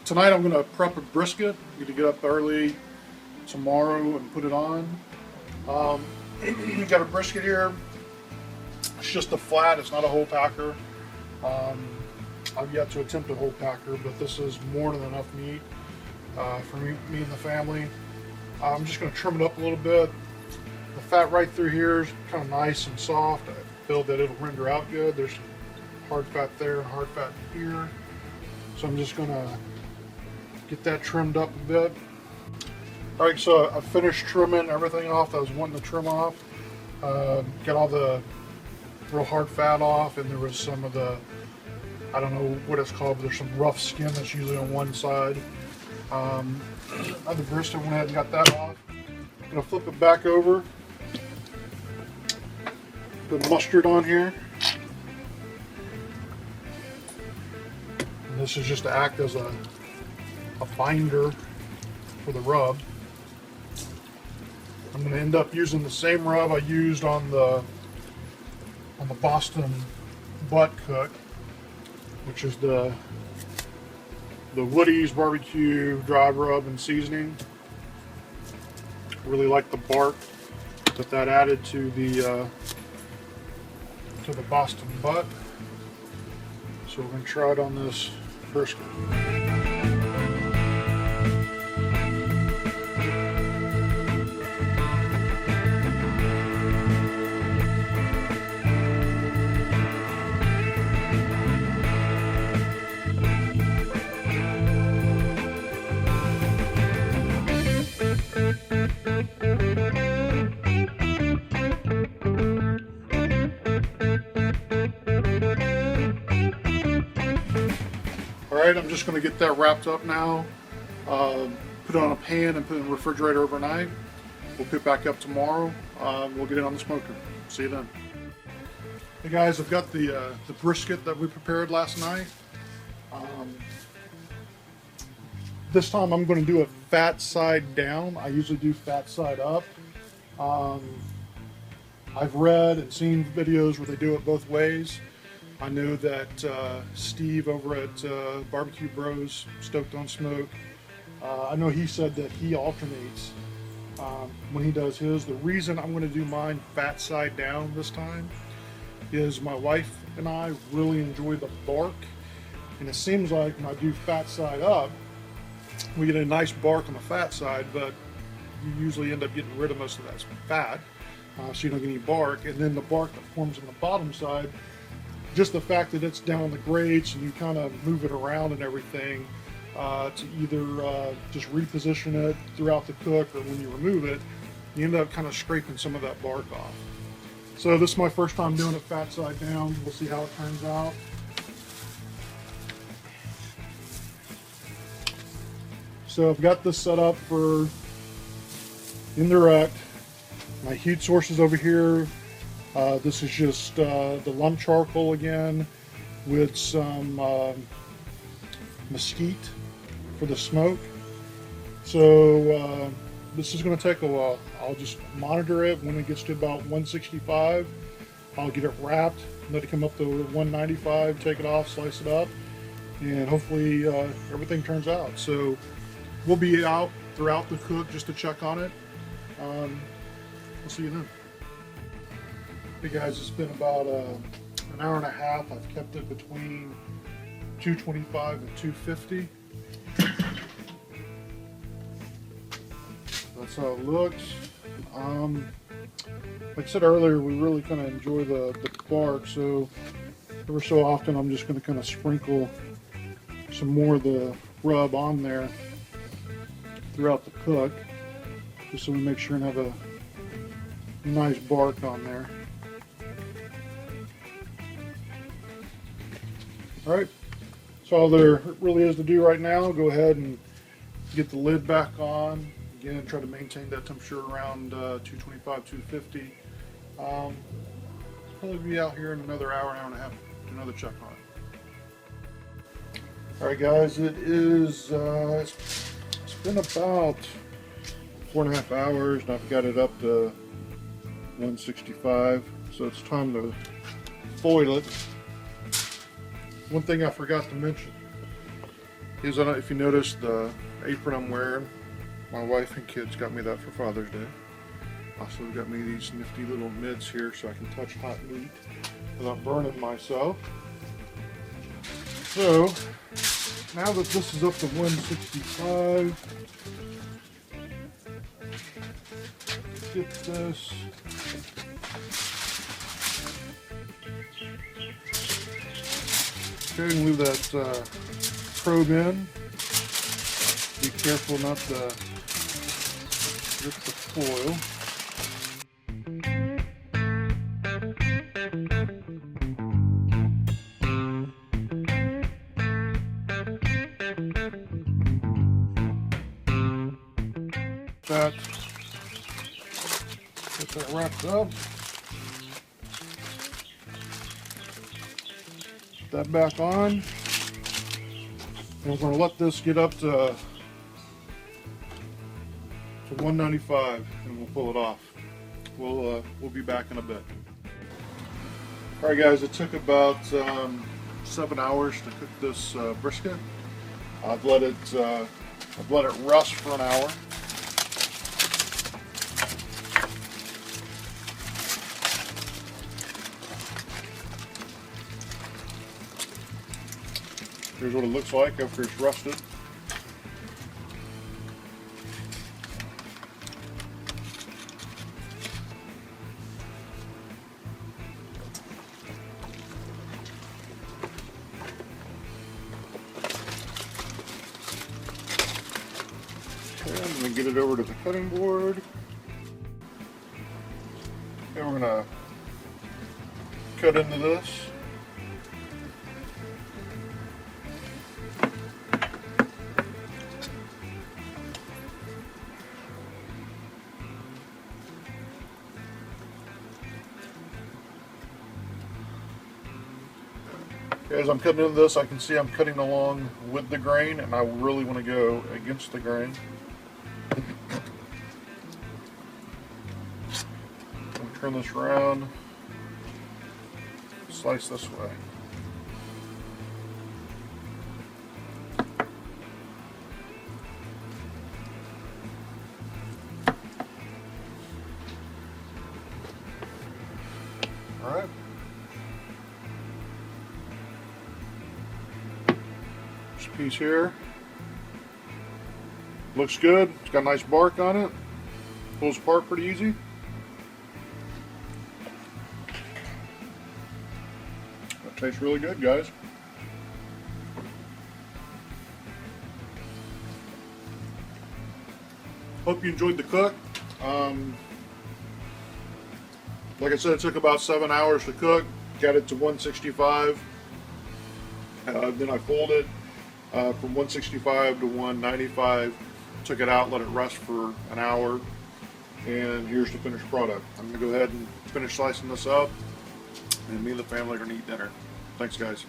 Tonight I'm going to prep a brisket. I'm going to get up early tomorrow and put it on. Got a brisket here. It's just a flat, it's not a whole packer. I've yet to attempt a whole packer, but this is more than enough meat for me and the family. I'm just going to trim it up a little bit. The fat right through here is kind of nice and soft. I feel that it'll render out good. There's hard fat there and hard fat here. So I'm just going to get that trimmed up a bit. Alright, so I finished trimming everything off that I was wanting to trim off. Got all the real hard fat off, and there was some of the, I don't know what it's called, but there's some rough skin that's usually on one side. The brisket, went ahead and got that off. I'm going to flip it back over. Put mustard on here. And this is just to act as a binder for the rub. I'm going to end up using the same rub I used on the Boston butt cook, which is the Woody's barbecue dry rub and seasoning. Really like the bark that added to the Boston butt. So we're going to try it on this brisket. Alright, I'm just going to get that wrapped up now, put it on a pan and put it in the refrigerator overnight. We'll pick back up tomorrow. We'll get it on the smoker. See you then. Hey guys, I've got the brisket that we prepared last night. This time I'm going to do it fat side down. I usually do fat side up. I've read and seen videos where they do it both ways. I know that Steve over at Barbecue Bros, Stoked on Smoke, I know he said that he alternates when he does his. The reason I'm going to do mine fat side down this time is my wife and I really enjoy the bark, and it seems like when I do fat side up, we get a nice bark on the fat side, but you usually end up getting rid of most of that fat, so you don't get any bark. And then the bark that forms on the bottom side, just the fact that it's down the grates and you kind of move it around and everything to either just reposition it throughout the cook, or when you remove it, you end up kind of scraping some of that bark off. So this is my first time doing it fat side down. We'll see how it turns out. So I've got this set up for indirect. My heat source is over here. This is just the lump charcoal again with some mesquite for the smoke. So this is going to take a while. I'll just monitor it. When it gets to about 165, I'll get it wrapped, let it come up to 195, take it off, slice it up, and hopefully everything turns out. So we'll be out throughout the cook just to check on it. We'll see you then. Hey guys, it's been about an hour and a half. I've kept it between 225 and 250. That's how it looks. Like I said earlier, we really kind of enjoy the bark, so every so often I'm just going to kind of sprinkle some more of the rub on there throughout the cook, just so we make sure and have a nice bark on there. Alright, so all there really is to do right now. Go ahead and get the lid back on. Again, try to maintain that temperature around 225, 250. Probably be out here in another hour, hour and a half, do another check on it. Alright guys, it is, it's been about 4.5 hours, and I've got it up to 165, so it's time to foil it. One thing I forgot to mention, Here's on, if you notice the apron I'm wearing, my wife and kids got me that for Father's Day. Also got me these nifty little mitts here so I can touch hot meat without burning myself. So, now that this is up to 165, get this. Okay, and leave that probe in. Be careful not to rip the foil. Get that wrapped up. Put that back on. And we're going to let this get up to 195 and we'll pull it off. We'll be back in a bit. All right, guys, it took about 7 hours to cook this brisket. I've let it rust for an hour. Here's what it looks like after it's rusted. Okay, I'm going to get it over to the cutting board. Okay, we're going to cut into this. As I'm cutting into this, I can see I'm cutting along with the grain, and I really want to go against the grain. I'm turn this around, slice this way. All right. Piece here. Looks good. It's got a nice bark on it. Pulls apart pretty easy. That tastes really good, guys. Hope you enjoyed the cook. Like I said, it took about 7 hours to cook. Got it to 165. Then I folded from 165 to 195, took it out, let it rest for an hour, and here's the finished product. I'm going to go ahead and finish slicing this up, and me and the family are going to eat dinner. Thanks, guys.